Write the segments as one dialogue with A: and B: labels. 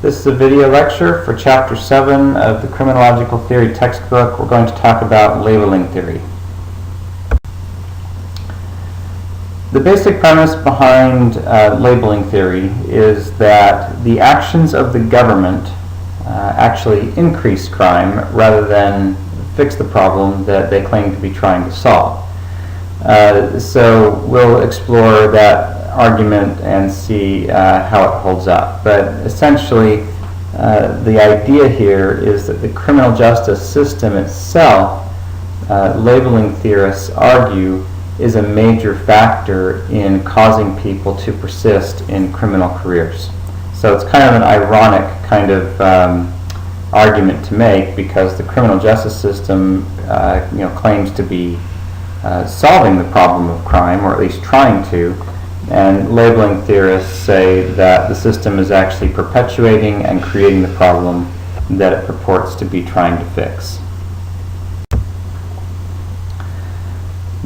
A: This is a video lecture for Chapter 7 of the Criminological Theory textbook. We're going to talk about labeling theory. The basic premise behind labeling theory is that the actions of the government actually increase crime rather than fix the problem that they claim to be trying to solve. So we'll explore that argument and see how it holds up. But essentially, the idea here is that the criminal justice system itself, labeling theorists argue, is a major factor in causing people to persist in criminal careers. So it's kind of an ironic kind of argument to make, because the criminal justice system claims to be solving the problem of crime, or at least trying to, and labeling theorists say that the system is actually perpetuating and creating the problem that it purports to be trying to fix.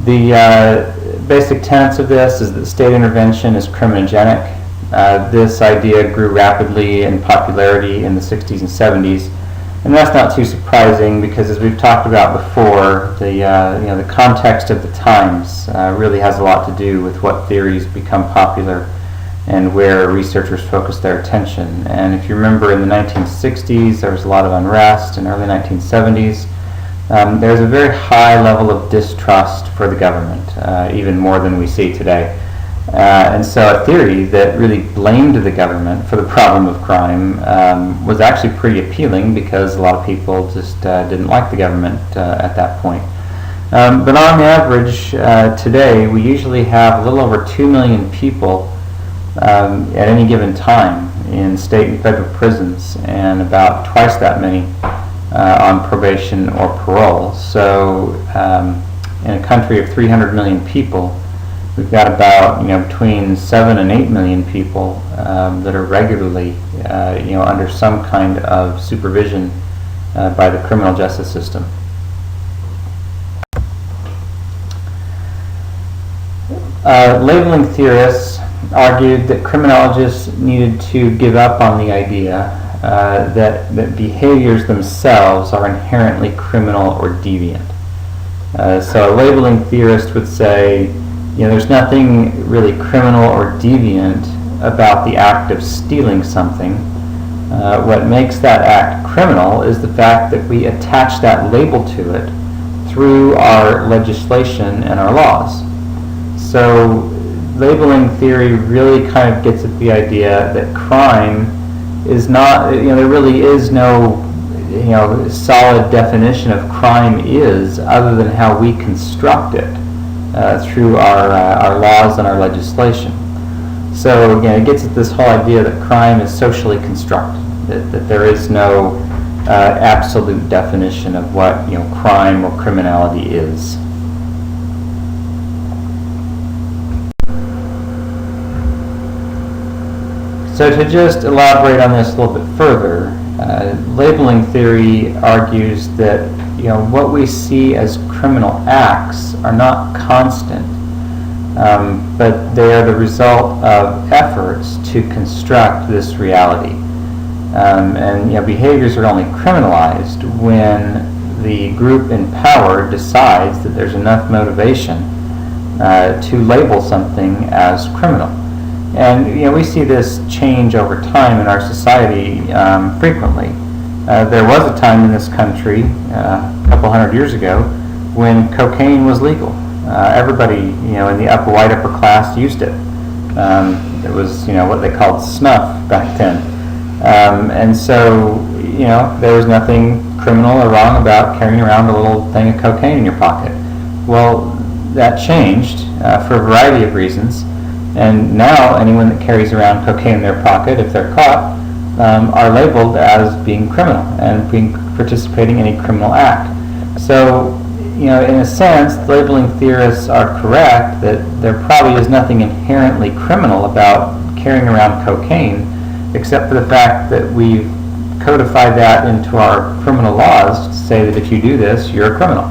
A: The basic tenets of this is that state intervention is criminogenic. This idea grew rapidly in popularity in the 60s and 70s, and that's not too surprising because, as we've talked about before, the context of the times really has a lot to do with what theories become popular and where researchers focus their attention. And if you remember, in the 1960s there was a lot of unrest, and early 1970s there's a very high level of distrust for the government, even more than we see today. And so a theory that really blamed the government for the problem of crime was actually pretty appealing, because a lot of people just didn't like the government at that point. But on average, today, we usually have a little over 2 million people at any given time in state and federal prisons, and about twice that many on probation or parole. So in a country of 300 million people, we've got about between 7 and 8 million people that are regularly under some kind of supervision by the criminal justice system. Labeling theorists argued that criminologists needed to give up on the idea that behaviors themselves are inherently criminal or deviant. So a labeling theorist would say, there's nothing really criminal or deviant about the act of stealing something. What makes that act criminal is the fact that we attach that label to it through our legislation and our laws. So labeling theory really kind of gets at the idea that crime is not, there really is no solid definition of crime is, other than how we construct it through our laws and our legislation. So again, it gets at this whole idea that crime is socially constructed, that there is no absolute definition of what crime or criminality is. So to just elaborate on this a little bit further, labeling theory argues that what we see as criminal acts are not constant, but they are the result of efforts to construct this reality. And behaviors are only criminalized when the group in power decides that there's enough motivation to label something as criminal. And we see this change over time in our society frequently. There was a time in this country, a couple hundred years ago, when cocaine was legal. Everybody, in the white upper class used it. It was, what they called snuff back then. And so, there was nothing criminal or wrong about carrying around a little thing of cocaine in your pocket. Well, that changed for a variety of reasons. And now anyone that carries around cocaine in their pocket, if they're caught, are labeled as being criminal and participating in a criminal act. So, in a sense, labeling theorists are correct that there probably is nothing inherently criminal about carrying around cocaine, except for the fact that we've codified that into our criminal laws to say that if you do this, you're a criminal.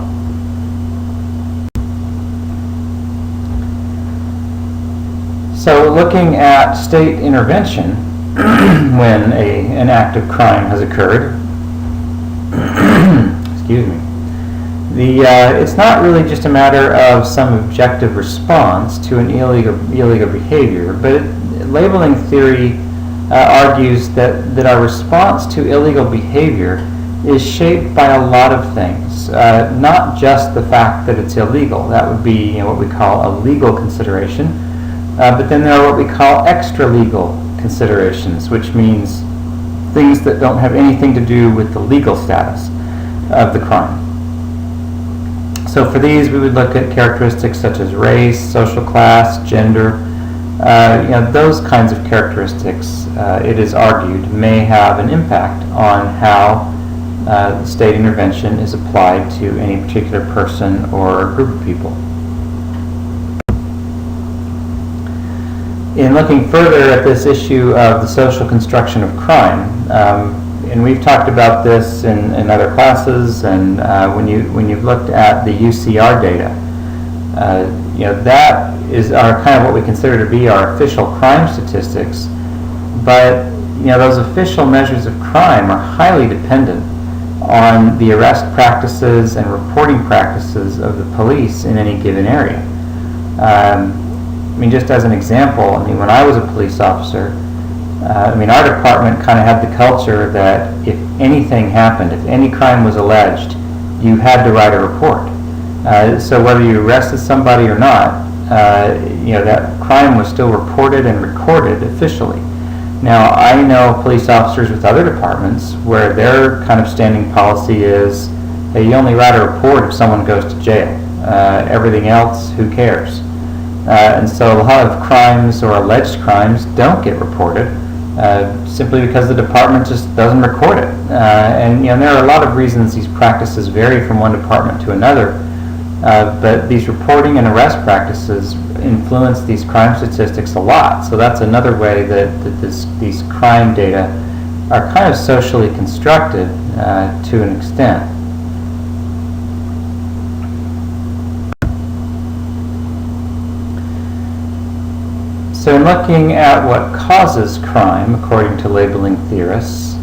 A: So looking at state intervention, when an act of crime has occurred. Excuse me. It's not really just a matter of some objective response to an illegal behavior, but labeling theory argues that our response to illegal behavior is shaped by a lot of things, not just the fact that it's illegal. That would be what we call a legal consideration, but then there are what we call extra-legal considerations, which means things that don't have anything to do with the legal status of the crime. So for these, we would look at characteristics such as race, social class, gender, those kinds of characteristics, it is argued, may have an impact on how state intervention is applied to any particular person or group of people. In looking further at this issue of the social construction of crime, and we've talked about this in other classes, and when you've looked at the UCR data, that is our kind of what we consider to be our official crime statistics. But those official measures of crime are highly dependent on the arrest practices and reporting practices of the police in any given area. Just as an example, when I was a police officer, our department kind of had the culture that if anything happened, if any crime was alleged, you had to write a report. So whether you arrested somebody or not, that crime was still reported and recorded officially. Now, I know police officers with other departments where their kind of standing policy is, hey, you only write a report if someone goes to jail. Everything else, who cares? And so a lot of crimes or alleged crimes don't get reported simply because the department just doesn't record it. And there are a lot of reasons these practices vary from one department to another, but these reporting and arrest practices influence these crime statistics a lot. So that's another way that these crime data are kind of socially constructed to an extent. So in looking at what causes crime, according to labeling theorists,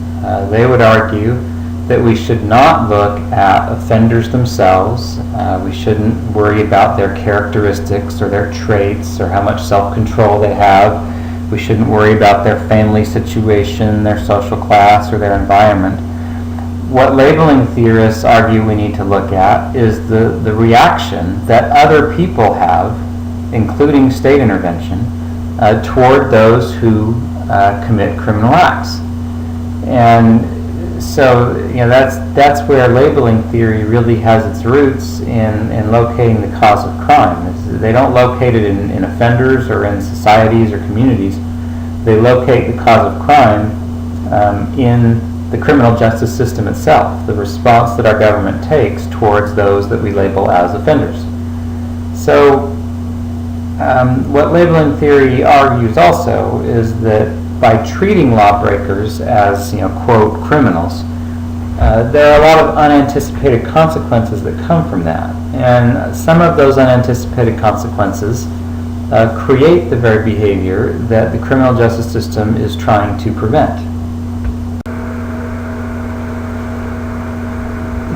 A: they would argue that we should not look at offenders themselves. We shouldn't worry about their characteristics or their traits or how much self-control they have. We shouldn't worry about their family situation, their social class, or their environment. What labeling theorists argue we need to look at is the reaction that other people have, including state intervention, toward those who commit criminal acts. And so that's where labeling theory really has its roots in locating the cause of crime. They don't locate it in offenders or in societies or communities. They locate the cause of crime in the criminal justice system itself, the response that our government takes towards those that we label as offenders. So what labeling theory argues also is that by treating lawbreakers as, quote, criminals, there are a lot of unanticipated consequences that come from that. And some of those unanticipated consequences create the very behavior that the criminal justice system is trying to prevent.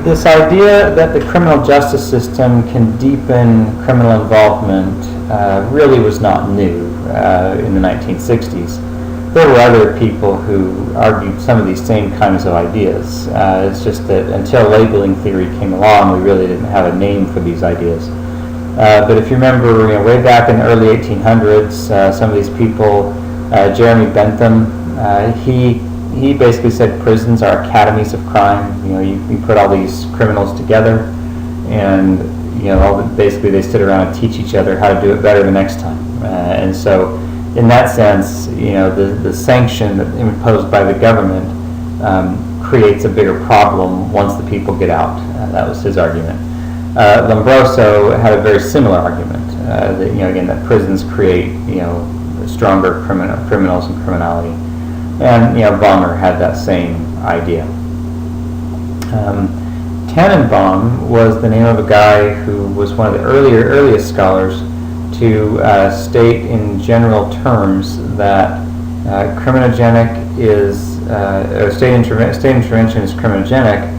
A: This idea that the criminal justice system can deepen criminal involvement really was not new in the 1960s. There were other people who argued some of these same kinds of ideas. It's just that until labeling theory came along, we really didn't have a name for these ideas. But if you remember, way back in the early 1800s, some of these people, Jeremy Bentham, he basically said prisons are academies of crime. You put all these criminals together, and basically they sit around and teach each other how to do it better the next time. And so, in that sense, the sanction that imposed by the government creates a bigger problem once the people get out. That was his argument. Lombroso had a very similar argument that that prisons create stronger criminals and criminality, and Balmer had that same idea. Tannenbaum was the name of a guy who was one of the earliest scholars to state in general terms that Criminogenic is, state intervention is criminogenic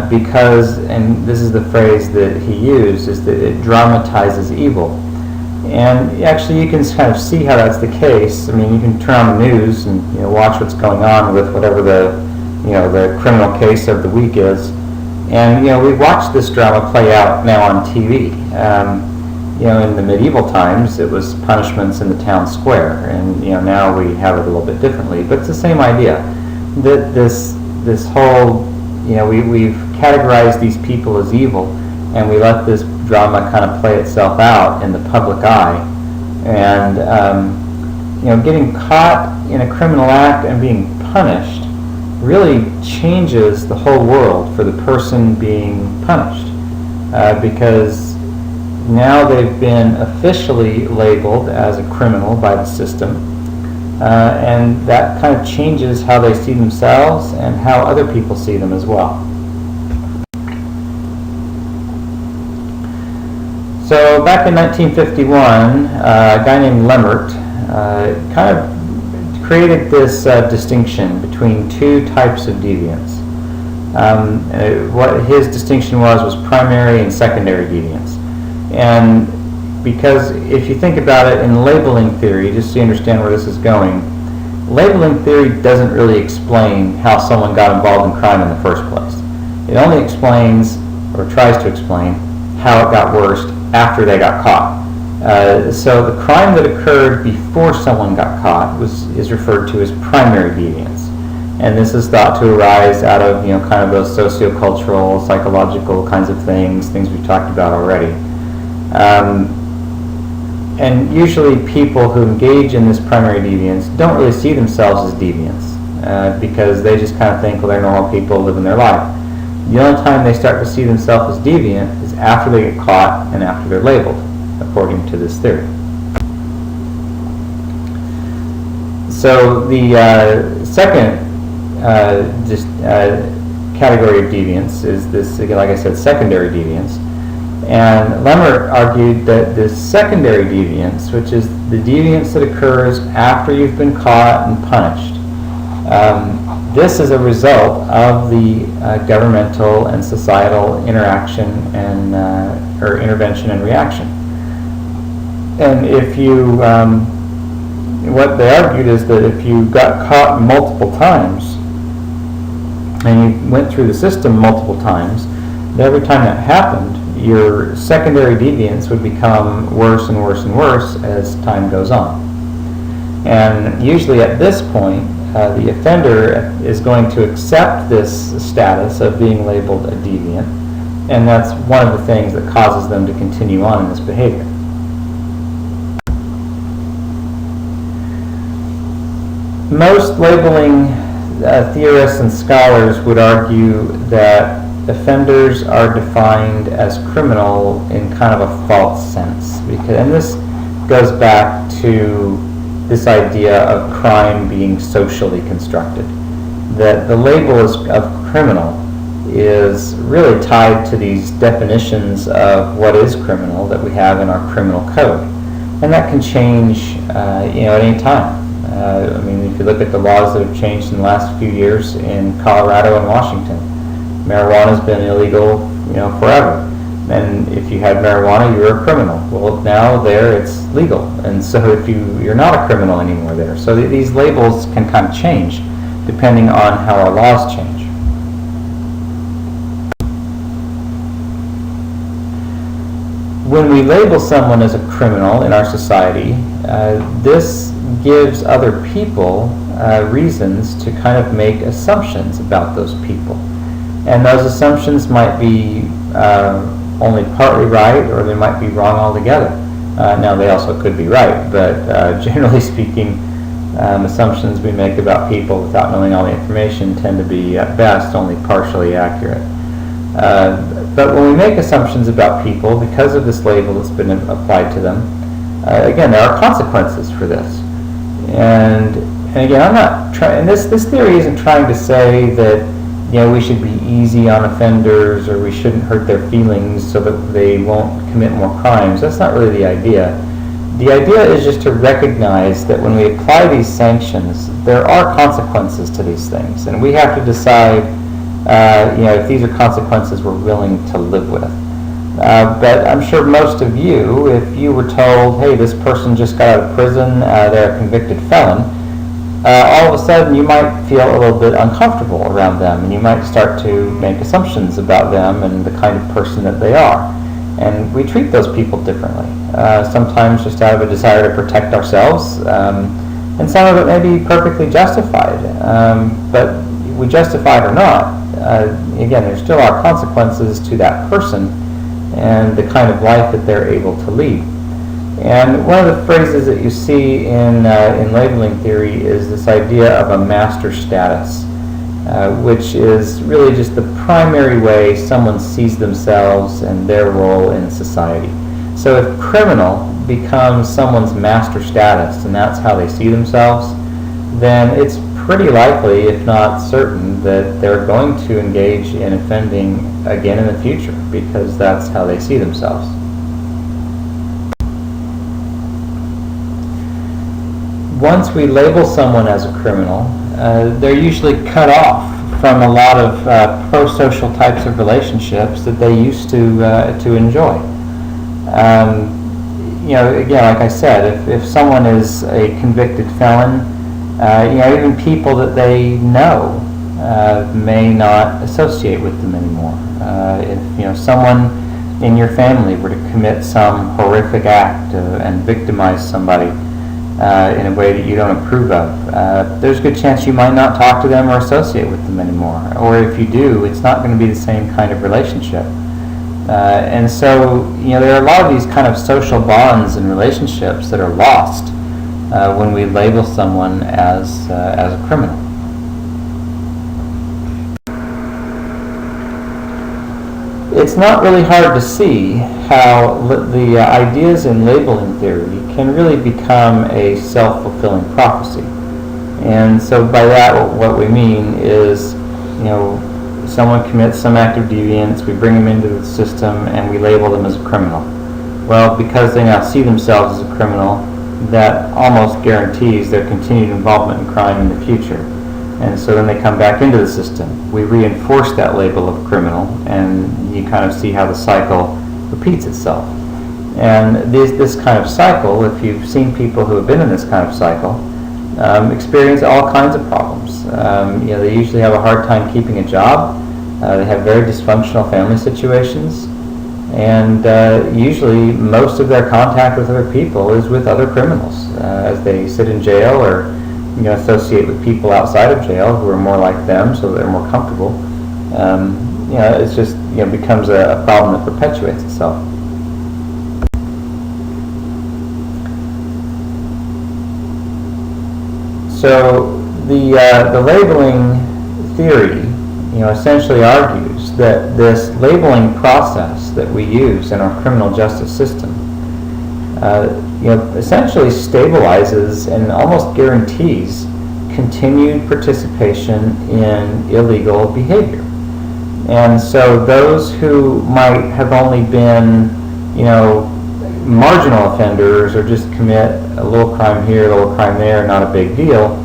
A: because, and this is the phrase that he used, is that it dramatizes evil. And actually you can kind of see how that's the case. I mean, you can turn on the news and watch what's going on with whatever the criminal case of the week is. And we watch this drama play out now on TV. In the medieval times, it was punishments in the town square, and now we have it a little bit differently. But it's the same idea. That this whole, we've categorized these people as evil, and we let this drama kind of play itself out in the public eye. And getting caught in a criminal act and being punished really changes the whole world for the person being punished, because now they've been officially labeled as a criminal by the system, and that kind of changes how they see themselves and how other people see them as well. So back in 1951, a guy named Lemmert kind of created this distinction between two types of deviance. What his distinction was primary and secondary deviance. And because if you think about it in labeling theory, just so you understand where this is going, labeling theory doesn't really explain how someone got involved in crime in the first place. It only explains, or tries to explain, how it got worse after they got caught. So the crime that occurred before someone got caught is referred to as primary deviance. And this is thought to arise out of kind of those sociocultural, psychological kinds of things we've talked about already. And usually people who engage in this primary deviance don't really see themselves as deviants, because they just kind of think, well, they're normal people living their life. The only time they start to see themselves as deviant is after they get caught and after they're labeled, according to this theory. So the second category of deviance is this, again, like I said, secondary deviance. And Lemmert argued that this secondary deviance, which is the deviance that occurs after you've been caught and punished, this is a result of the governmental and societal interaction and or intervention and reaction. And if you, what they argued is that if you got caught multiple times and you went through the system multiple times, every time that happened, your secondary deviance would become worse and worse and worse as time goes on. And usually at this point, the offender is going to accept this status of being labeled a deviant, and that's one of the things that causes them to continue on in this behavior. Most labeling theorists and scholars would argue that offenders are defined as criminal in kind of a false sense, and this goes back to this idea of crime being socially constructed. That the label of criminal is really tied to these definitions of what is criminal that we have in our criminal code, and that can change at any time. I mean, if you look at the laws that have changed in the last few years in Colorado and Washington, marijuana has been illegal, forever. And if you had marijuana, you were a criminal. Well, now there it's legal, and so if you're not a criminal anymore there. So these labels can kind of change depending on how our laws change. When we label someone as a criminal in our society, this gives other people reasons to kind of make assumptions about those people. And those assumptions might be only partly right, or they might be wrong altogether. Now, they also could be right, but generally speaking, assumptions we make about people without knowing all the information tend to be, at best, only partially accurate. But when we make assumptions about people, because of this label that's been applied to them, again, there are consequences for this. And again, I'm not trying, and this theory isn't trying to say that we should be easy on offenders, or we shouldn't hurt their feelings so that they won't commit more crimes. That's not really the idea. The idea is just to recognize that when we apply these sanctions, there are consequences to these things, and we have to decide, if these are consequences we're willing to live with. But I'm sure most of you, if you were told, hey, this person just got out of prison, they're a convicted felon, all of a sudden you might feel a little bit uncomfortable around them, and you might start to make assumptions about them and the kind of person that they are. And we treat those people differently, sometimes just out of a desire to protect ourselves, and some of it may be perfectly justified. But we justify it or not, again, there still are consequences to that person and the kind of life that they're able to lead. And one of the phrases that you see in labeling theory is this idea of a master status, which is really just the primary way someone sees themselves and their role in society. So if criminal becomes someone's master status and that's how they see themselves, then it's pretty likely, if not certain, that they're going to engage in offending again in the future because that's how they see themselves. Once we label someone as a criminal, they're usually cut off from a lot of pro-social types of relationships that they used to enjoy. Again, like I said, if someone is a convicted felon, even people that they know may not associate with them anymore. If someone in your family were to commit some horrific act and victimize somebody in a way that you don't approve of, there's a good chance you might not talk to them or associate with them anymore. Or if you do, it's not going to be the same kind of relationship. And so, there are a lot of these kind of social bonds and relationships that are lost when we label someone as a criminal. It's not really hard to see how the ideas in labeling theory can really become a self-fulfilling prophecy. And so by that, what we mean is, someone commits some act of deviance, we bring them into the system, and we label them as a criminal. Well, because they now see themselves as a criminal, that almost guarantees their continued involvement in crime in the future. And so then they come back into the system. We reinforce that label of criminal, and you kind of see how the cycle repeats itself. And this kind of cycle, if you've seen people who have been in this kind of cycle, experience all kinds of problems. They usually have a hard time keeping a job. They have very dysfunctional family situations. And usually most of their contact with other people is with other criminals as they sit in jail or associate with people outside of jail who are more like them, so they're more comfortable. It's just becomes a problem that perpetuates itself. So the labeling theory, essentially argues that this labeling process that we use in our criminal justice system, essentially stabilizes and almost guarantees continued participation in illegal behavior. And so those who might have only been, marginal offenders or just commit a little crime here, a little crime there, not a big deal,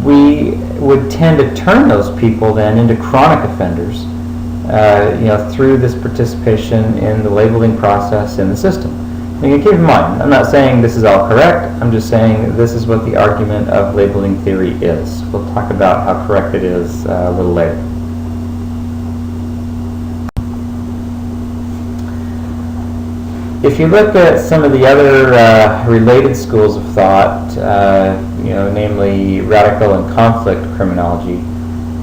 A: we would tend to turn those people then into chronic offenders, through this participation in the labeling process in the system. And keep in mind, I'm not saying this is all correct, I'm just saying this is what the argument of labeling theory is. We'll talk about how correct it is a little later. If you look at some of the other related schools of thought, namely radical and conflict criminology,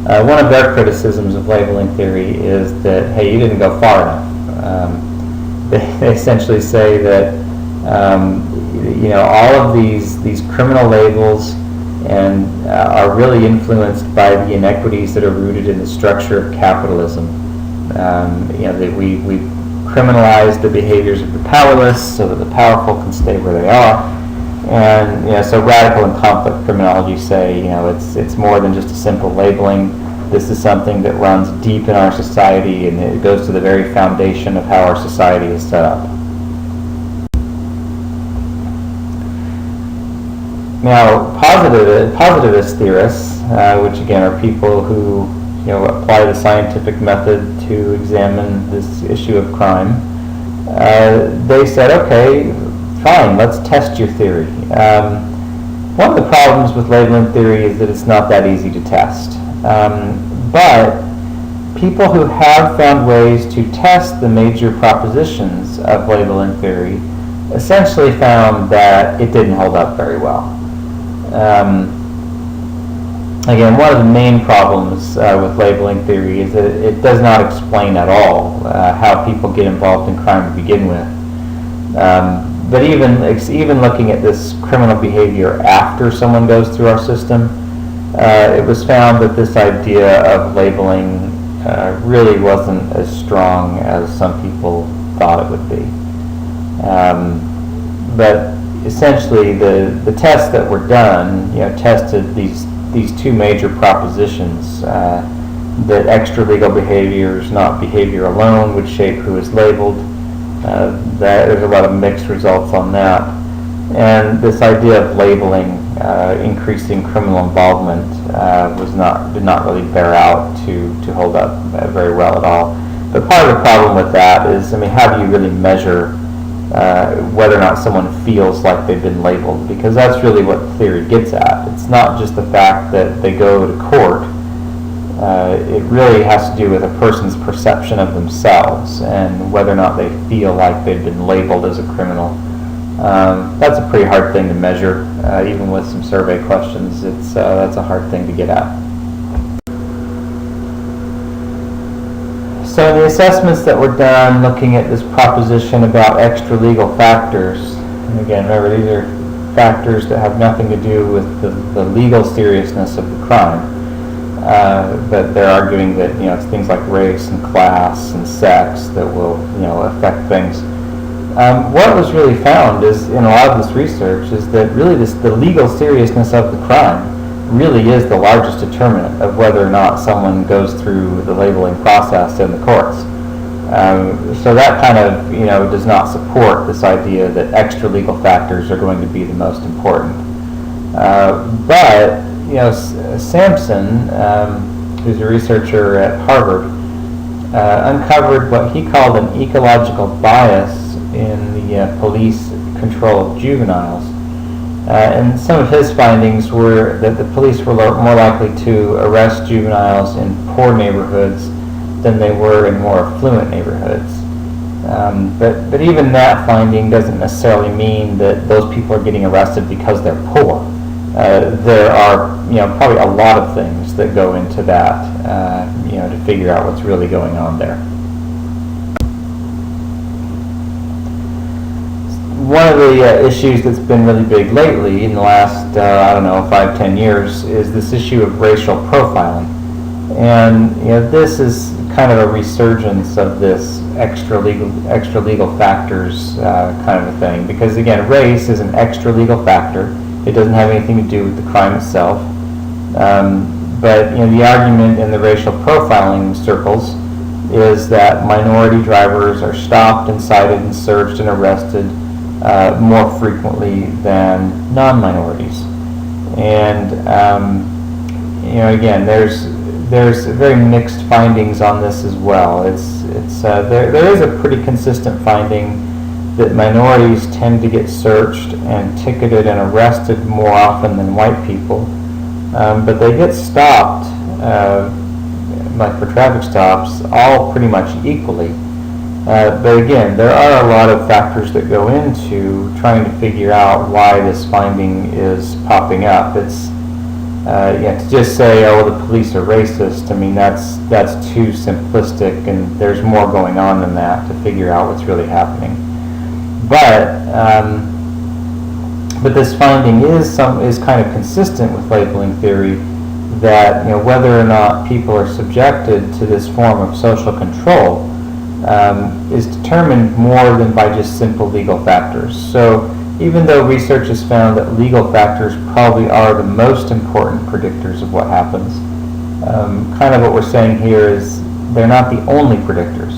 A: one of their criticisms of labeling theory is that, hey, you didn't go far enough. They essentially say that, all of these criminal labels and are really influenced by the inequities that are rooted in the structure of capitalism. That we criminalize the behaviors of the powerless so that the powerful can stay where they are. And so radical and conflict criminology say it's more than just a simple labeling. This is something that runs deep in our society, and it goes to the very foundation of how our society is set up. Now, positivist theorists, which again are people who apply the scientific method to examine this issue of crime, they said, okay, fine, let's test your theory. One of the problems with labeling theory is that it's not that easy to test. But people who have found ways to test the major propositions of labeling theory essentially found that it didn't hold up very well. Again, one of the main problems with labeling theory is that it does not explain at all how people get involved in crime to begin with. But even looking at this criminal behavior after someone goes through our system, it was found that this idea of labeling really wasn't as strong as some people thought it would be. But essentially, the tests that were done, tested these two major propositions, that extra-legal behavior is not behavior alone would shape who is labeled. There's a lot of mixed results on that. And this idea of labeling increasing criminal involvement did not really bear out to hold up very well at all. But part of the problem with that is, how do you really measure whether or not someone feels like they've been labeled? Because that's really what theory gets at. It's not just the fact that they go to court. It really has to do with a person's perception of themselves and whether or not they feel like they've been labeled as a criminal. That's a pretty hard thing to measure, even with some survey questions. That's a hard thing to get at. So the assessments that were done looking at this proposition about extra-legal factors, and again, remember, these are factors that have nothing to do with the legal seriousness of the crime, but they're arguing that it's things like race and class and sex that will affect things. What was really found is, in a lot of this research, is that really the legal seriousness of the crime really is the largest determinant of whether or not someone goes through the labeling process in the courts. So that kind of does not support this idea that extra legal factors are going to be the most important. But Sampson, who's a researcher at Harvard, uncovered what he called an ecological bias in the police control of juveniles. And some of his findings were that the police were more likely to arrest juveniles in poor neighborhoods than they were in more affluent neighborhoods. But even that finding doesn't necessarily mean that those people are getting arrested because they're poor. There are probably a lot of things that go into that to figure out what's really going on there. One of the issues that's been really big lately in the last, 5-10 years is this issue of racial profiling. And this is kind of a resurgence of this extra legal factors kind of a thing. Because again, race is an extra legal factor. It doesn't have anything to do with the crime itself. But the argument in the racial profiling circles is that minority drivers are stopped and cited and searched and arrested more frequently than non-minorities. And again, there's very mixed findings on this as well. There is a pretty consistent finding that minorities tend to get searched and ticketed and arrested more often than white people, but they get stopped, like for traffic stops, all pretty much equally. But again, there are a lot of factors that go into trying to figure out why this finding is popping up. It's to just say, oh, the police are racist, that's too simplistic, and there's more going on than that to figure out what's really happening. But this finding is kind of consistent with labeling theory, that whether or not people are subjected to this form of social control is determined more than by just simple legal factors. So even though research has found that legal factors probably are the most important predictors of what happens, kind of what we're saying here is they're not the only predictors.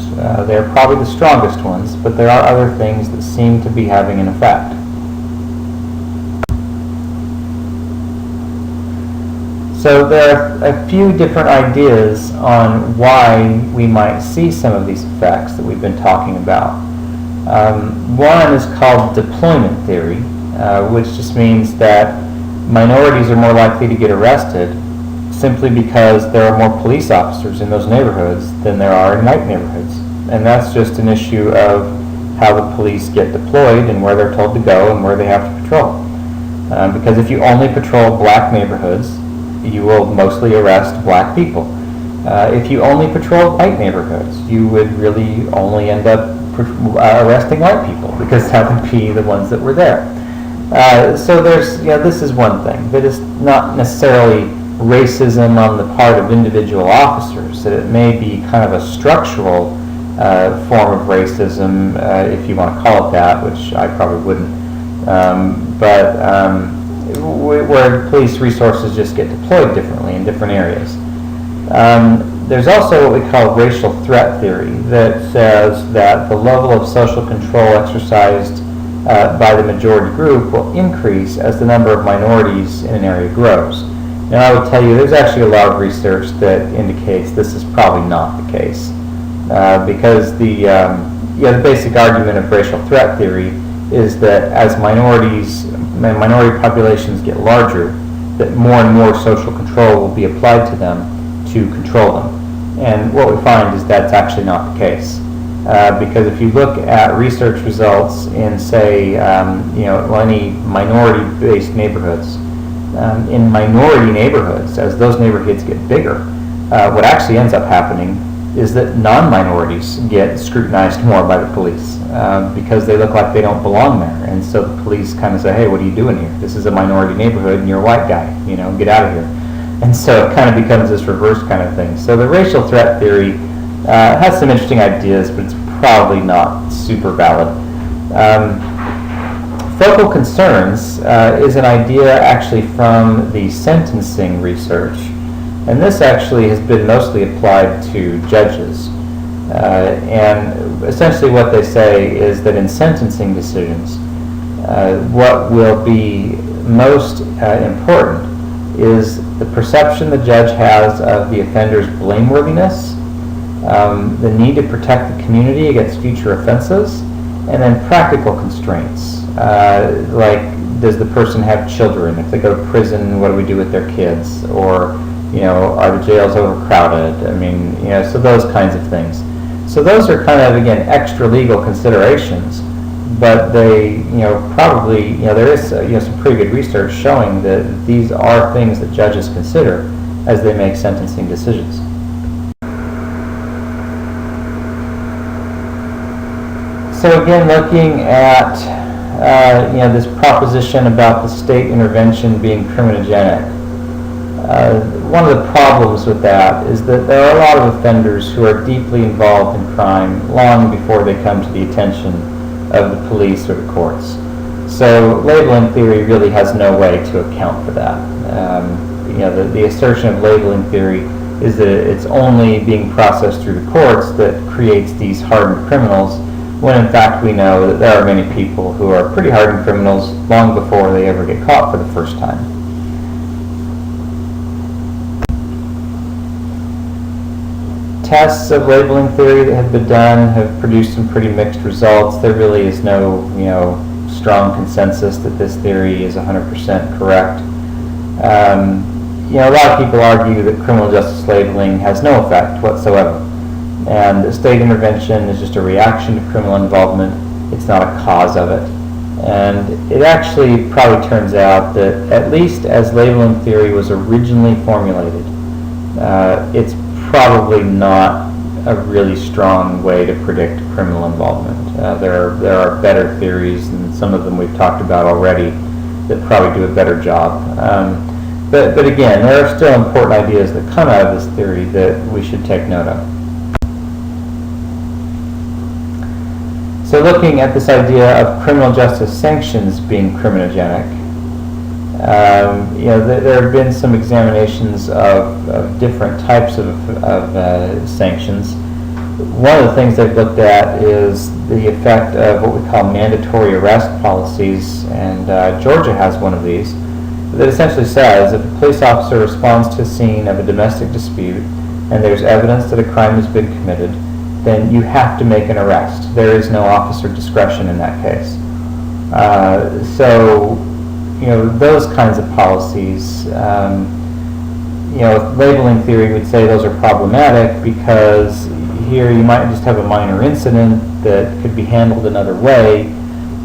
A: They're probably the strongest ones, but there are other things that seem to be having an effect. So there are a few different ideas on why we might see some of these effects that we've been talking about. One is called deployment theory, which just means that minorities are more likely to get arrested simply because there are more police officers in those neighborhoods than there are in white neighborhoods. And that's just an issue of how the police get deployed and where they're told to go and where they have to patrol. Because if you only patrol black neighborhoods, you will mostly arrest black people. If you only patrol white neighborhoods, you would really only end up arresting white people because that would be the ones that were there. So there's, this is one thing, that it's not necessarily racism on the part of individual officers, that it may be kind of a structural form of racism, if you want to call it that, which I probably wouldn't. Where police resources just get deployed differently in different areas. There's also what we call racial threat theory that says that the level of social control exercised by the majority group will increase as the number of minorities in an area grows. And I would tell you there's actually a lot of research that indicates this is probably not the case. Because the basic argument of racial threat theory is that as minority populations get larger, that more and more social control will be applied to them to control them. And what we find is that's actually not the case. Because if you look at research results in, say, any minority-based neighborhoods, in minority neighborhoods, as those neighborhoods get bigger, what actually ends up happening is that non-minorities get scrutinized more by the police because they look like they don't belong there. And so the police kind of say, hey, what are you doing here? This is a minority neighborhood and you're a white guy, get out of here. And so it kind of becomes this reverse kind of thing. So the racial threat theory has some interesting ideas, but it's probably not super valid. Focal concerns is an idea actually from the sentencing research. And this actually has been mostly applied to judges. And essentially what they say is that in sentencing decisions, what will be most important is the perception the judge has of the offender's blameworthiness, the need to protect the community against future offenses, and then practical constraints, like does the person have children? If they go to prison, what do we do with their kids? Or, are the jails overcrowded? So those kinds of things. So those are kind of, again, extra legal considerations, but they, probably, there is, some pretty good research showing that these are things that judges consider as they make sentencing decisions. So again, looking at, this proposition about the state intervention being criminogenic, one of the problems with that is that there are a lot of offenders who are deeply involved in crime long before they come to the attention of the police or the courts. So labeling theory really has no way to account for that. The assertion of labeling theory is that it's only being processed through the courts that creates these hardened criminals, when in fact we know that there are many people who are pretty hardened criminals long before they ever get caught for the first time. Tests of labeling theory that have been done have produced some pretty mixed results. There really is no, strong consensus that this theory is 100% correct. A lot of people argue that criminal justice labeling has no effect whatsoever, and the state intervention is just a reaction to criminal involvement. It's not a cause of it. And it actually probably turns out that at least as labeling theory was originally formulated, it's probably not a really strong way to predict criminal involvement. There are better theories, and some of them we've talked about already, that probably do a better job. But again, there are still important ideas that come out of this theory that we should take note of. So looking at this idea of criminal justice sanctions being criminogenic, there have been some examinations of different types of sanctions. One of the things they've looked at is the effect of what we call mandatory arrest policies, and Georgia has one of these. that essentially says if a police officer responds to a scene of a domestic dispute and there's evidence that a crime has been committed, then you have to make an arrest. There is no officer discretion in that case. So, those kinds of policies, labeling theory would say those are problematic because here you might just have a minor incident that could be handled another way,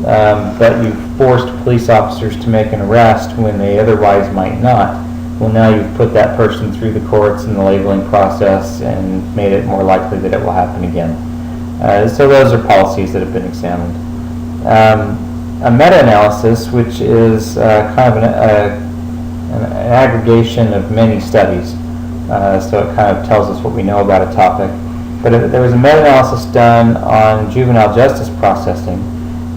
A: but you've forced police officers to make an arrest when they otherwise might not. Well, now you've put that person through the courts and the labeling process and made it more likely that it will happen again. So those are policies that have been examined. A meta-analysis, which is kind of an aggregation of many studies, so it kind of tells us what we know about a topic. But there was a meta-analysis done on juvenile justice processing,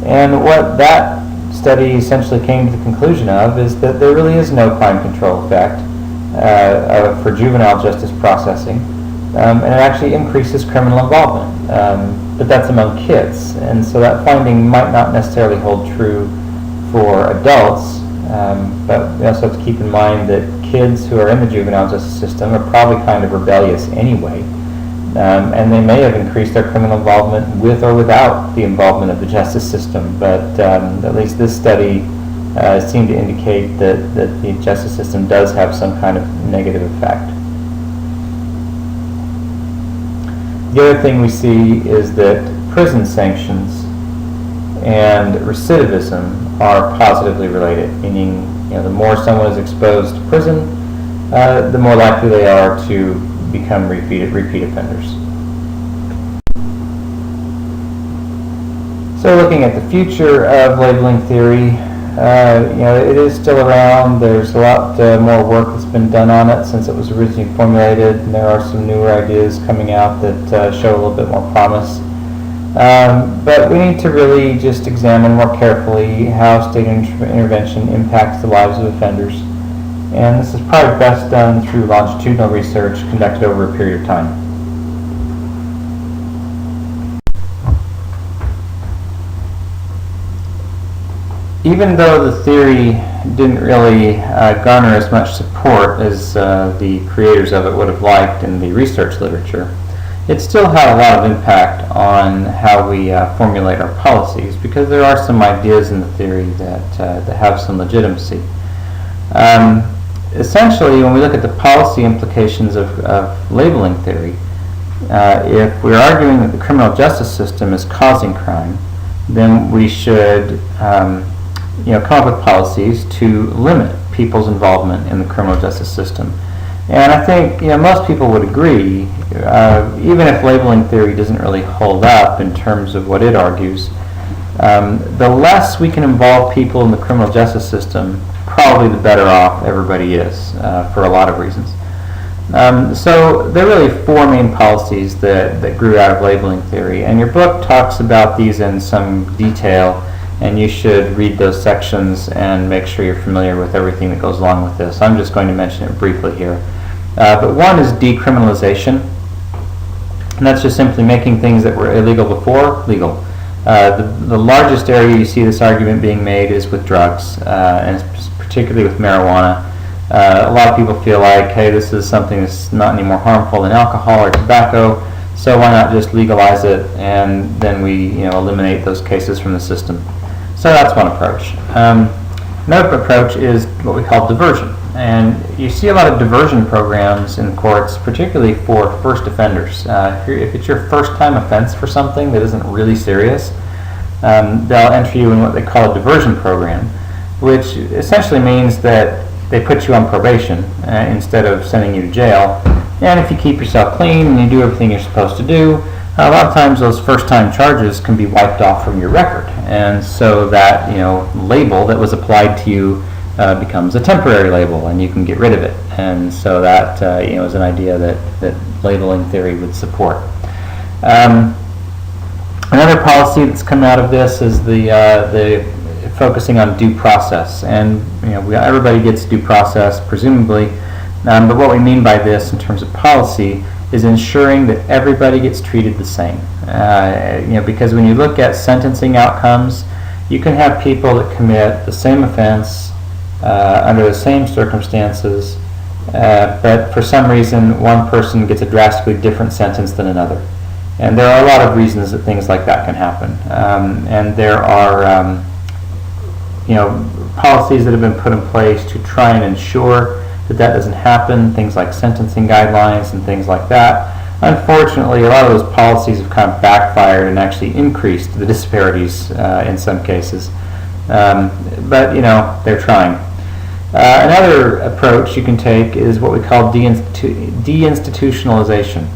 A: and what that study essentially came to the conclusion of is that there really is no crime control effect for juvenile justice processing, and it actually increases criminal involvement, but that's among kids, and so that finding might not necessarily hold true for adults, but we also have to keep in mind that kids who are in the juvenile justice system are probably kind of rebellious anyway, and they may have increased their criminal involvement with or without the involvement of the justice system, but at least this study seemed to indicate that the justice system does have some kind of negative effect. The other thing we see is that prison sanctions and recidivism are positively related, meaning the more someone is exposed to prison, the more likely they are to become repeat offenders. So looking at the future of labeling theory, it is still around. There's a lot more work that's been done on it since it was originally formulated, and there are some newer ideas coming out that show a little bit more promise. But we need to really just examine more carefully how state intervention impacts the lives of offenders. And this is probably best done through longitudinal research conducted over a period of time. Even though the theory didn't really garner as much support as the creators of it would have liked in the research literature, it still had a lot of impact on how we formulate our policies, because there are some ideas in the theory that have some legitimacy. Essentially, when we look at the policy implications of labeling theory, if we're arguing that the criminal justice system is causing crime, then we should come up with policies to limit people's involvement in the criminal justice system. And I think most people would agree, even if labeling theory doesn't really hold up in terms of what it argues, the less we can involve people in the criminal justice system, probably the better off everybody is, for a lot of reasons. So there are really four main policies that grew out of labeling theory, and your book talks about these in some detail, and you should read those sections and make sure you're familiar with everything that goes along with this. I'm just going to mention it briefly here. But one is decriminalization, and that's just simply making things that were illegal before legal. The largest area you see this argument being made is with drugs, and particularly with marijuana. A lot of people feel like, hey, this is something that's not any more harmful than alcohol or tobacco, so why not just legalize it and then we eliminate those cases from the system. So that's one approach. Another approach is what we call diversion. And you see a lot of diversion programs in courts, particularly for first offenders. If it's your first time offense for something that isn't really serious, they'll enter you in what they call a diversion program, which essentially means that they put you on probation instead of sending you to jail. And if you keep yourself clean and you do everything you're supposed to do, a lot of times those first-time charges can be wiped off from your record. And so that label that was applied to you becomes a temporary label, and you can get rid of it. And so that is an idea that labeling theory would support. Another policy that's come out of this is the focusing on due process, and everybody gets due process, presumably. But what we mean by this in terms of policy is ensuring that everybody gets treated the same. Because when you look at sentencing outcomes, you can have people that commit the same offense under the same circumstances, but for some reason one person gets a drastically different sentence than another. And there are a lot of reasons that things like that can happen. And there are policies that have been put in place to try and ensure that that doesn't happen, things like sentencing guidelines and things like that. Unfortunately, a lot of those policies have kind of backfired and actually increased the disparities in some cases. But they're trying. Another approach you can take is what we call deinstitutionalization,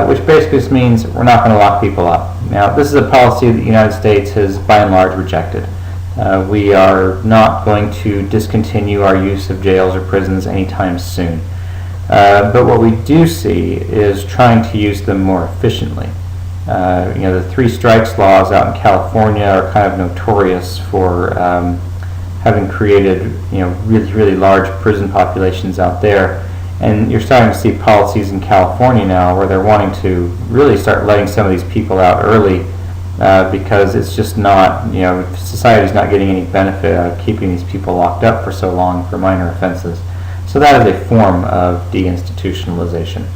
A: which basically just means we're not going to lock people up. Now, this is a policy that the United States has by and large rejected. We are not going to discontinue our use of jails or prisons anytime soon. But what we do see is trying to use them more efficiently. The 3 strikes laws out in California are kind of notorious for having created really, really large prison populations out there. And you're starting to see policies in California now where they're wanting to really start letting some of these people out early because it's just not, society's not getting any benefit out of keeping these people locked up for so long for minor offenses. So that is a form of deinstitutionalization.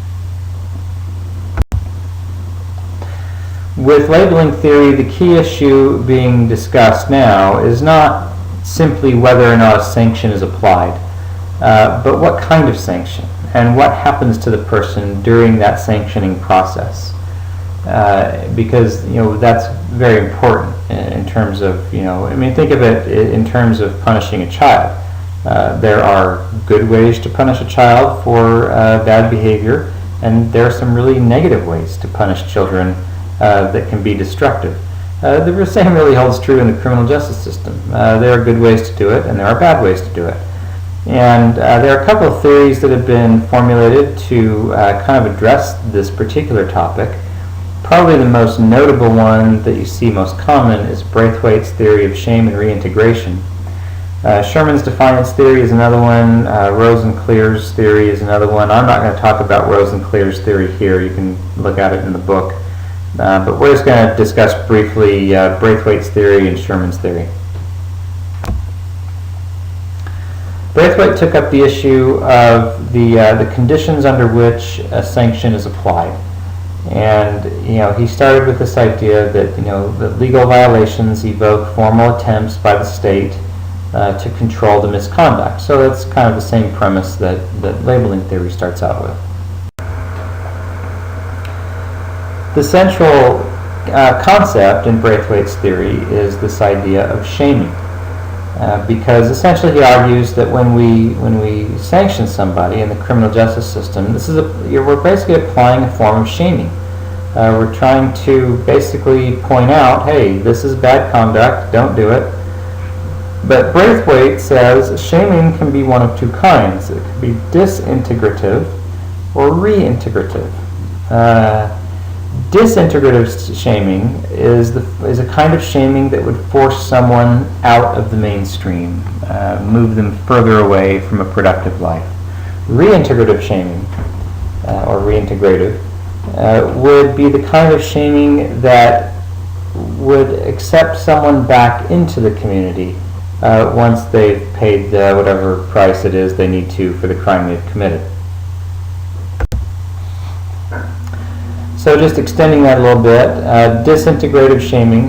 A: With labeling theory, the key issue being discussed now is not simply whether or not a sanction is applied, but what kind of sanction and what happens to the person during that sanctioning process. Because that's very important in terms of think of it in terms of punishing a child. There are good ways to punish a child for bad behavior, and there are some really negative ways to punish children that can be destructive. The same really holds true in the criminal justice system. There are good ways to do it, and there are bad ways to do it. And there are a couple of theories that have been formulated to kind of address this particular topic. Probably the most notable one that you see most common is Braithwaite's theory of shame and reintegration. Sherman's Defiance theory is another one. Rosenclear's theory is another one. I'm not going to talk about Rosenclear's theory here. You can look at it in the book. But we're just going to discuss briefly Braithwaite's theory and Sherman's theory. Braithwaite took up the issue of the conditions under which a sanction is applied. And he started with this idea that that legal violations evoke formal attempts by the state to control the misconduct. So that's kind of the same premise that labeling theory starts out with. The central concept in Braithwaite's theory is this idea of shaming, because essentially he argues that when we sanction somebody in the criminal justice system, we're basically applying a form of shaming. We're trying to basically point out, hey, this is bad conduct, don't do it. But Braithwaite says shaming can be one of 2 kinds. It can be disintegrative or reintegrative. Disintegrative shaming is a kind of shaming that would force someone out of the mainstream, move them further away from a productive life. Reintegrative shaming, or reintegrative, would be the kind of shaming that would accept someone back into the community once they've paid whatever price it is they need to for the crime they've committed. So just extending that a little bit, disintegrative shaming,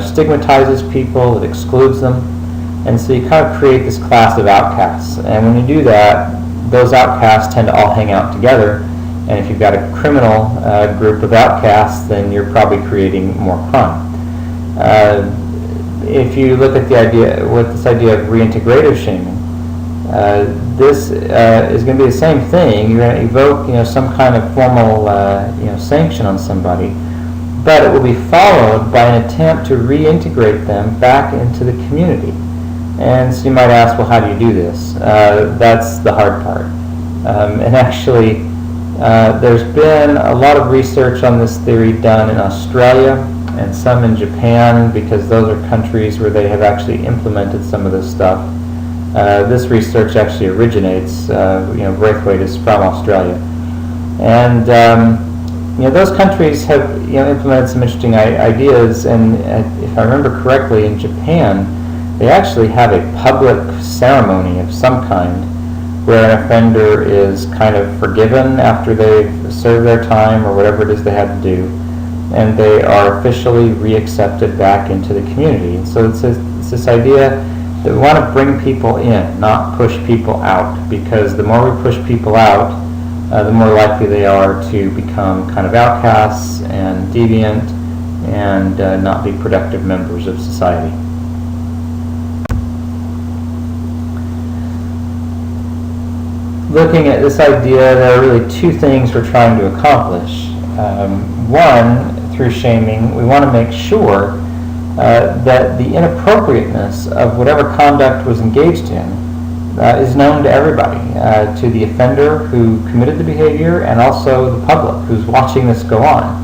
A: stigmatizes people, it excludes them, and so you kind of create this class of outcasts. And when you do that, those outcasts tend to all hang out together. And if you've got a criminal group of outcasts, then you're probably creating more crime. If you look at this idea of reintegrative shaming, this is going to be the same thing. You're going to evoke, some kind of formal, sanction on somebody, but it will be followed by an attempt to reintegrate them back into the community. And so you might ask, well, how do you do this? That's the hard part. And actually, there's been a lot of research on this theory done in Australia and some in Japan, because those are countries where they have actually implemented some of this stuff. This research actually originates, Braithwaite is from Australia. And, those countries have, implemented some interesting ideas, and if I remember correctly, in Japan, they actually have a public ceremony of some kind where an offender is kind of forgiven after they've served their time or whatever it is they had to do, and they are officially reaccepted back into the community. And so it's this idea that we want to bring people in, not push people out, because the more we push people out, the more likely they are to become kind of outcasts and deviant and not be productive members of society. Looking at this idea, there are really two things we're trying to accomplish. One, through shaming, we want to make sure that the inappropriateness of whatever conduct was engaged in is known to everybody, to the offender who committed the behavior and also the public who's watching this go on.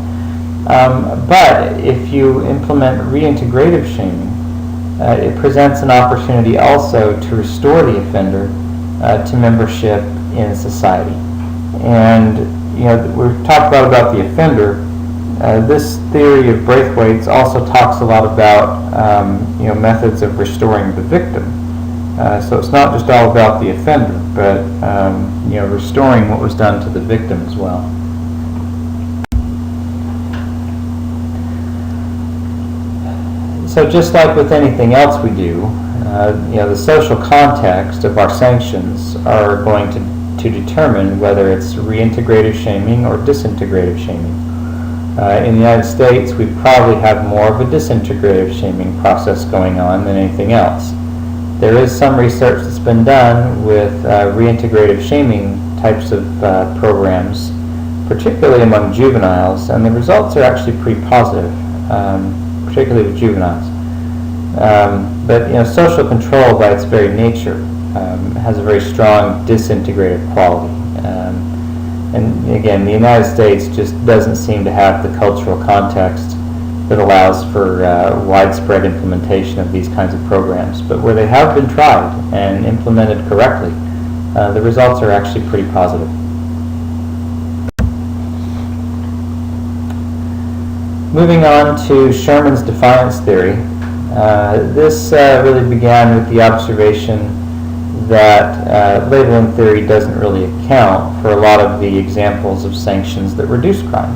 A: But if you implement reintegrative shaming, it presents an opportunity also to restore the offender to membership in society. And we've talked a lot about the offender. This theory of Braithwaite's also talks a lot about methods of restoring the victim. So it's not just all about the offender, but restoring what was done to the victim as well. So just like with anything else we do, the social context of our sanctions are going to determine whether it's reintegrative shaming or disintegrative shaming. In the United States, we probably have more of a disintegrative shaming process going on than anything else. There is some research that's been done with reintegrative shaming types of programs, particularly among juveniles, and the results are actually pretty positive, particularly with juveniles. But social control by its very nature has a very strong disintegrative quality. And again, the United States just doesn't seem to have the cultural context that allows for widespread implementation of these kinds of programs. But where they have been tried and implemented correctly, the results are actually pretty positive. Moving on to Sherman's Defiance theory. This really began with the observation that labeling theory doesn't really account for a lot of the examples of sanctions that reduce crime,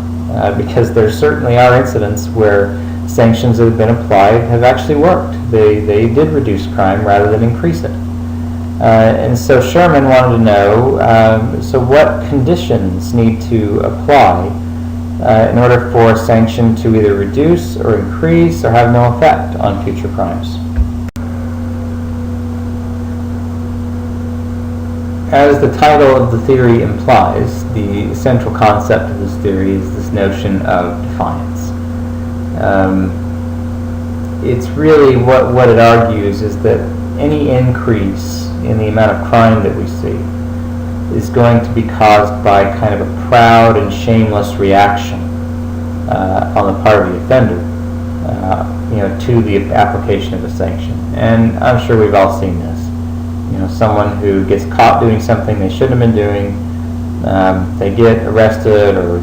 A: because there certainly are incidents where sanctions that have been applied have actually worked. They did reduce crime rather than increase it. And so Sherman wanted to know, so what conditions need to apply in order for a sanction to either reduce or increase or have no effect on future crimes. As the title of the theory implies, the central concept of this theory is this notion of defiance. It's really what it argues is that any increase in the amount of crime that we see is going to be caused by kind of a proud and shameless reaction on the part of the offender, to the application of a sanction. And I'm sure we've all seen this. Someone who gets caught doing something they shouldn't have been doing, they get arrested or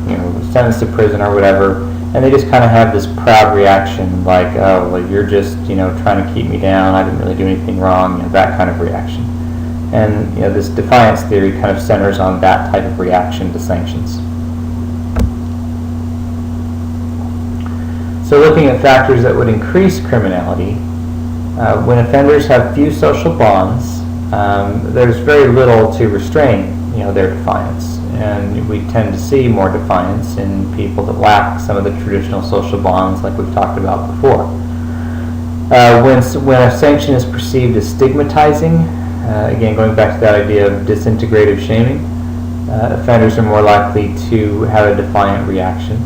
A: sentenced to prison or whatever, and they just kind of have this proud reaction, like, oh, well, you're just trying to keep me down. I didn't really do anything wrong. That kind of reaction. And this defiance theory kind of centers on that type of reaction to sanctions. So looking at factors that would increase criminality, when offenders have few social bonds, there's very little to restrain their defiance. And we tend to see more defiance in people that lack some of the traditional social bonds like we've talked about before. When a sanction is perceived as stigmatizing, again, going back to that idea of disintegrative shaming, offenders are more likely to have a defiant reaction.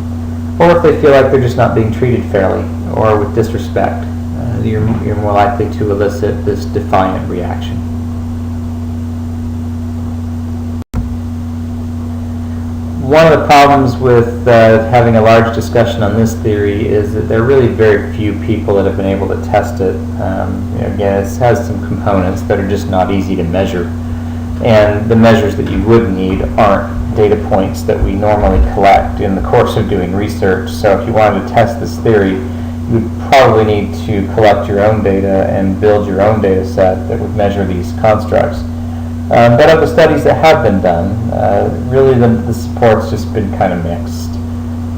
A: Or if they feel like they're just not being treated fairly or with disrespect, you're more likely to elicit this defiant reaction. One of the problems with having a large discussion on this theory is that there are really very few people that have been able to test it. Again, it has some components that are just not easy to measure, and the measures that you would need aren't data points that we normally collect in the course of doing research. So if you wanted to test this theory, you would probably need to collect your own data and build your own data set that would measure these constructs. But of the studies that have been done, really the support's just been kind of mixed.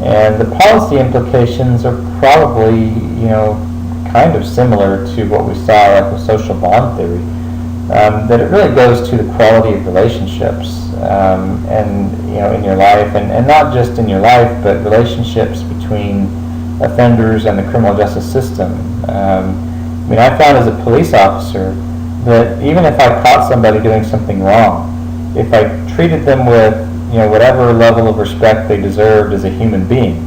A: And the policy implications are probably, kind of similar to what we saw like with social bond theory. That it really goes to the quality of relationships, and in your life, and not just in your life, but relationships between offenders and the criminal justice system. I found as a police officer that even if I caught somebody doing something wrong, if I treated them with whatever level of respect they deserved as a human being,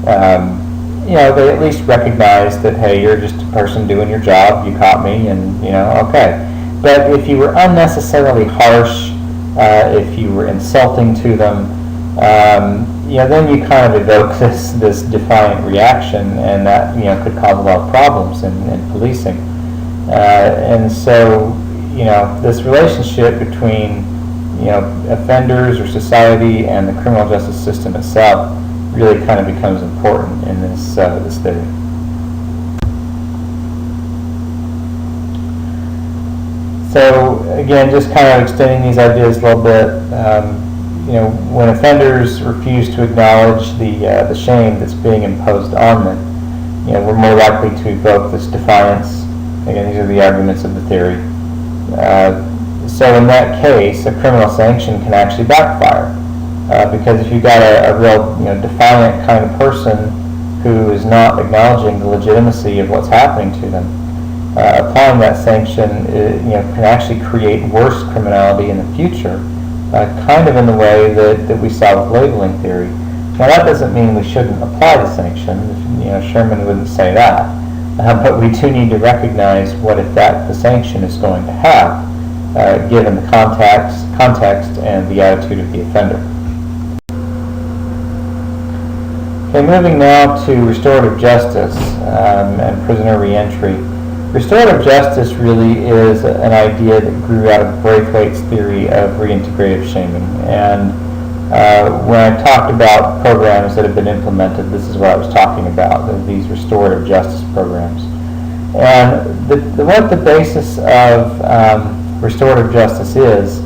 A: they at least recognized that, hey, you're just a person doing your job, you caught me, and okay. But if you were unnecessarily harsh, if you were insulting to them, then you kind of evoke this defiant reaction, and that could cause a lot of problems in policing. And so this relationship between offenders or society and the criminal justice system itself really kind of becomes important in this theory. So again, just kind of extending these ideas a little bit, when offenders refuse to acknowledge the shame that's being imposed on them, we're more likely to evoke this defiance. Again, these are the arguments of the theory. So in that case, a criminal sanction can actually backfire, because if you've got a real defiant kind of person who is not acknowledging the legitimacy of what's happening to them, applying that sanction can actually create worse criminality in the future, kind of in the way that we saw with labeling theory. Now that doesn't mean we shouldn't apply the sanction. Sherman wouldn't say that, but we do need to recognize what effect the sanction is going to have, given the context and the attitude of the offender. Okay, moving now to restorative justice and prisoner reentry. Restorative justice really is an idea that grew out of Braithwaite's theory of reintegrative shaming. And when I talked about programs that have been implemented, this is what I was talking about, these restorative justice programs. And what the basis of restorative justice is,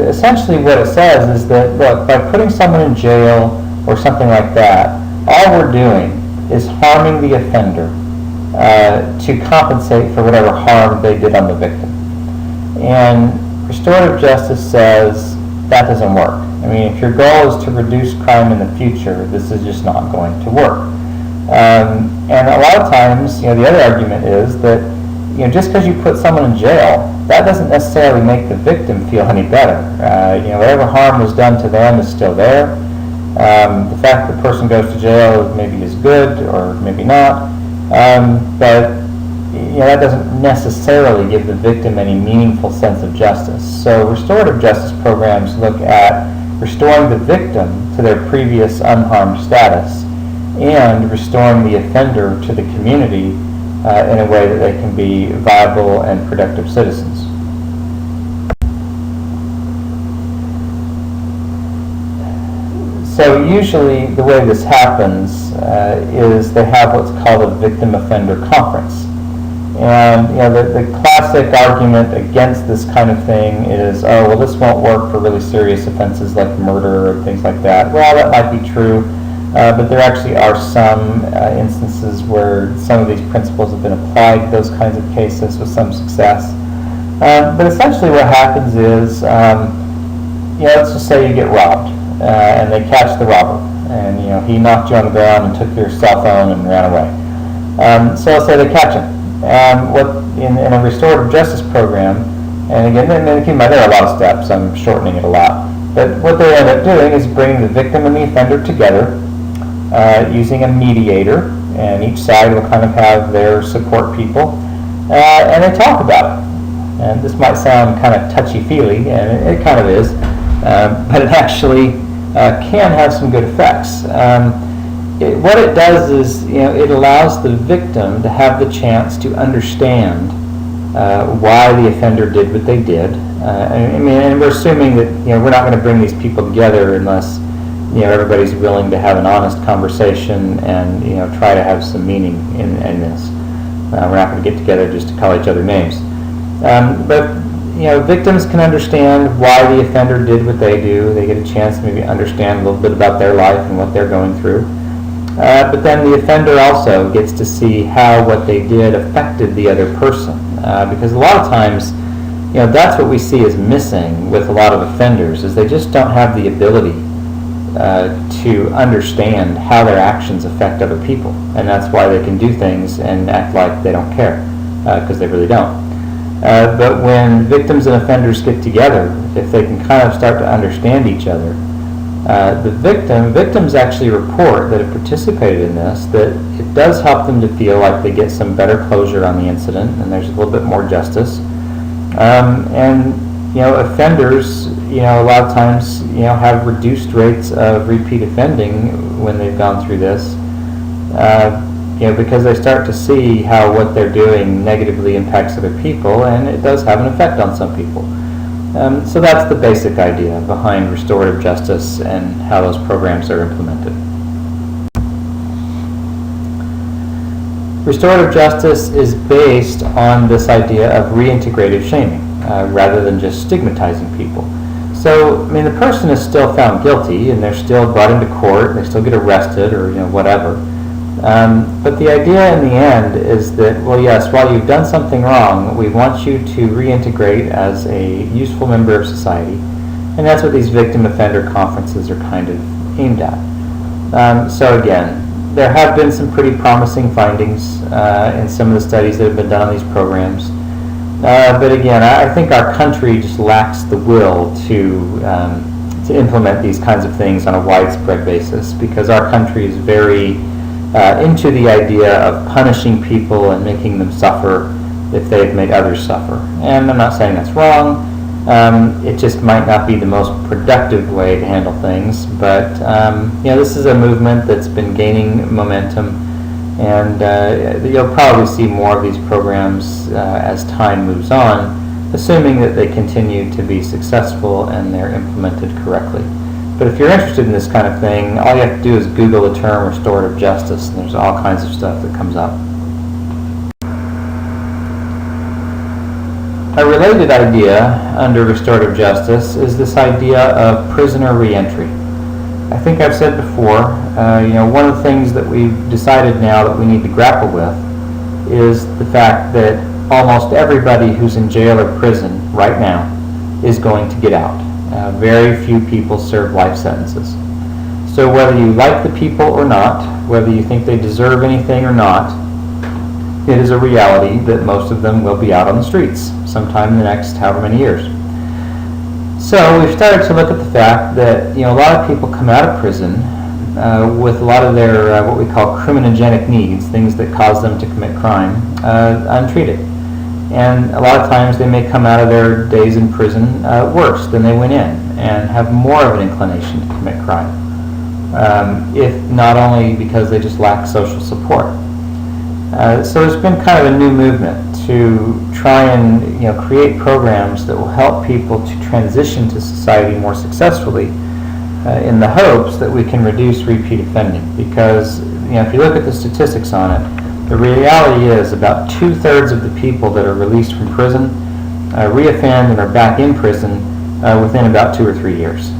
A: essentially what it says is that, look, by putting someone in jail or something like that, all we're doing is harming the offender to compensate for whatever harm they did on the victim. And restorative justice says that doesn't work. If your goal is to reduce crime in the future, this is just not going to work. And a lot of times, the other argument is that just because you put someone in jail, that doesn't necessarily make the victim feel any better. Whatever harm was done to them is still there. The fact that the person goes to jail maybe is good or maybe not, but that doesn't necessarily give the victim any meaningful sense of justice. So restorative justice programs look at restoring the victim to their previous unharmed status and restoring the offender to the community in a way that they can be viable and productive citizens. So usually the way this happens is they have what's called a victim-offender conference. And the classic argument against this kind of thing is, oh, well, this won't work for really serious offenses like murder or things like that. Well, that might be true, but there actually are some instances where some of these principles have been applied to those kinds of cases with some success. But essentially what happens is, let's just say you get robbed, and they catch the robber, and he knocked you on the ground and took your cell phone and ran away. So let's say they catch him. What in a restorative justice program, and again, keep in mind there are a lot of steps, I'm shortening it a lot, but what they end up doing is bringing the victim and the offender together using a mediator, and each side will kind of have their support people, and they talk about it. And this might sound kind of touchy-feely, and it kind of is, but it actually can have some good effects. What it does is, it allows the victim to have the chance to understand why the offender did what they did. And we're assuming that we're not going to bring these people together unless everybody's willing to have an honest conversation and try to have some meaning in this. We're not going to get together just to call each other names. But victims can understand why the offender did what they do. They get a chance to maybe understand a little bit about their life and what they're going through. But then the offender also gets to see how what they did affected the other person. Because a lot of times, that's what we see as missing with a lot of offenders, is they just don't have the ability to understand how their actions affect other people. And that's why they can do things and act like they don't care, because they really don't. But when victims and offenders get together, if they can kind of start to understand each other, victims actually report that have participated in this, that it does help them to feel like they get some better closure on the incident and there's a little bit more justice. And offenders, a lot of times, have reduced rates of repeat offending when they've gone through this. Because they start to see how what they're doing negatively impacts other people, and it does have an effect on some people. So that's the basic idea behind restorative justice and how those programs are implemented. Restorative justice is based on this idea of reintegrative shaming, rather than just stigmatizing people. So, the person is still found guilty, and they're still brought into court, and they still get arrested, or whatever. But the idea in the end is that, well, yes, while you've done something wrong, we want you to reintegrate as a useful member of society, and that's what these victim offender conferences are kind of aimed at. So again, there have been some pretty promising findings in some of the studies that have been done on these programs. But again, I think our country just lacks the will to implement these kinds of things on a widespread basis, because our country is very into the idea of punishing people and making them suffer if they've made others suffer. And I'm not saying that's wrong. It just might not be the most productive way to handle things. But this is a movement that's been gaining momentum, and you'll probably see more of these programs as time moves on, assuming that they continue to be successful and they're implemented correctly. But if you're interested in this kind of thing, all you have to do is Google the term restorative justice, and there's all kinds of stuff that comes up. A related idea under restorative justice is this idea of prisoner reentry. I think I've said before, one of the things that we've decided now that we need to grapple with is the fact that almost everybody who's in jail or prison right now is going to get out. Very few people serve life sentences. So whether you like the people or not, whether you think they deserve anything or not, it is a reality that most of them will be out on the streets sometime in the next however many years. So we've started to look at the fact that a lot of people come out of prison with a lot of their what we call criminogenic needs, things that cause them to commit crime, untreated. And a lot of times they may come out of their days in prison worse than they went in, and have more of an inclination to commit crime, if not only because they just lack social support. So there's been kind of a new movement to try and create programs that will help people to transition to society more successfully, in the hopes that we can reduce repeat offending. Because if you look at the statistics on it, the reality is about 2/3 of the people that are released from prison reoffend and are back in prison within about 2 or 3 years.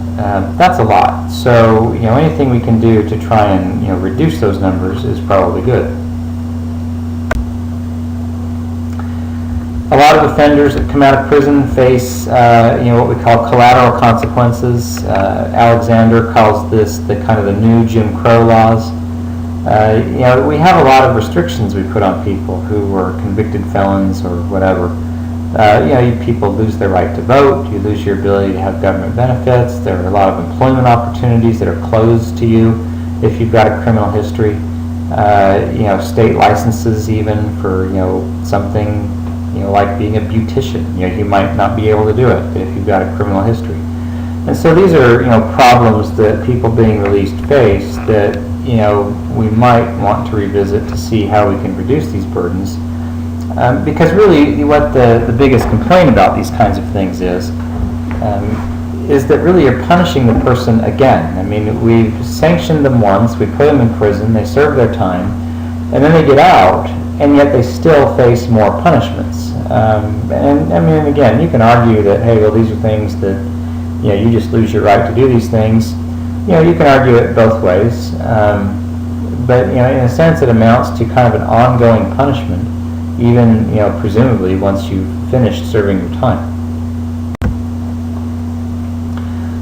A: That's a lot. So anything we can do to try and reduce those numbers is probably good. A lot of offenders that come out of prison face what we call collateral consequences. Alexander calls this the kind of the new Jim Crow laws. We have a lot of restrictions we put on people who are convicted felons or whatever. People lose their right to vote. You lose your ability to have government benefits. There are a lot of employment opportunities that are closed to you if you've got a criminal history. State licenses even for something like being a beautician. You might not be able to do it if you've got a criminal history. And so these are problems that people being released face that we might want to revisit to see how we can reduce these burdens. Because really what the biggest complaint about these kinds of things is is that really you're punishing the person again. I mean, we've sanctioned them once, we put them in prison, they serve their time, and then they get out, and yet they still face more punishments. And I mean, again, you can argue that, hey, well, these are things that, you just lose your right to do these things. You can argue it both ways. But, in a sense, it amounts to kind of an ongoing punishment, even, presumably once you've finished serving your time.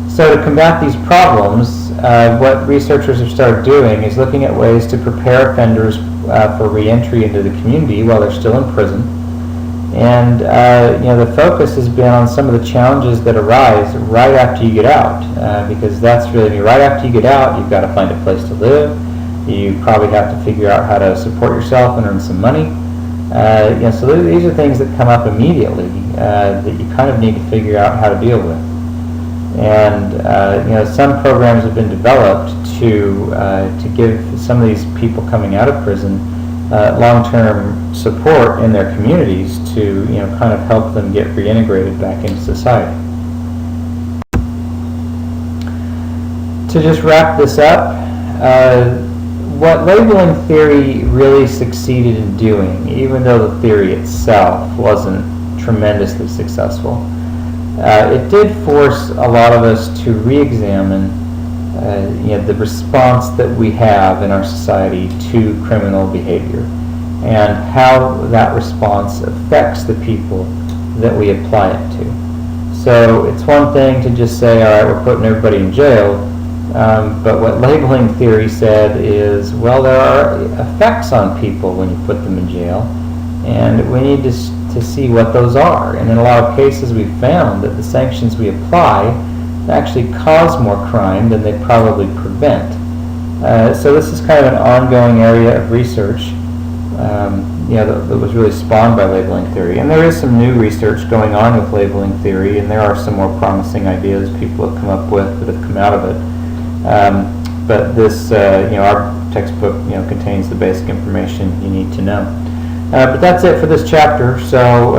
A: So to combat these problems, what researchers have started doing is looking at ways to prepare offenders for reentry into the community while they're still in prison. And the focus has been on some of the challenges that arise right after you get out, because that's really, right after you get out, you've got to find a place to live. You probably have to figure out how to support yourself and earn some money. So these are things that come up immediately that you kind of need to figure out how to deal with. And some programs have been developed to give some of these people coming out of prison long-term support in their communities to kind of help them get reintegrated back into society. To just wrap this up, what labeling theory really succeeded in doing, even though the theory itself wasn't tremendously successful, it did force a lot of us to re-examine the response that we have in our society to criminal behavior and how that response affects the people that we apply it to. So it's one thing to just say, all right, we're putting everybody in jail, but what labeling theory said is, well, there are effects on people when you put them in jail, and we need to see what those are. And in a lot of cases, we've found that the sanctions we apply actually cause more crime than they probably prevent. So this is kind of an ongoing area of research that was really spawned by labeling theory. And there is some new research going on with labeling theory, and there are some more promising ideas people have come up with that have come out of it. But this, our textbook, contains the basic information you need to know. But that's it for this chapter. So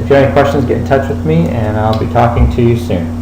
A: if you have any questions, get in touch with me, and I'll be talking to you soon.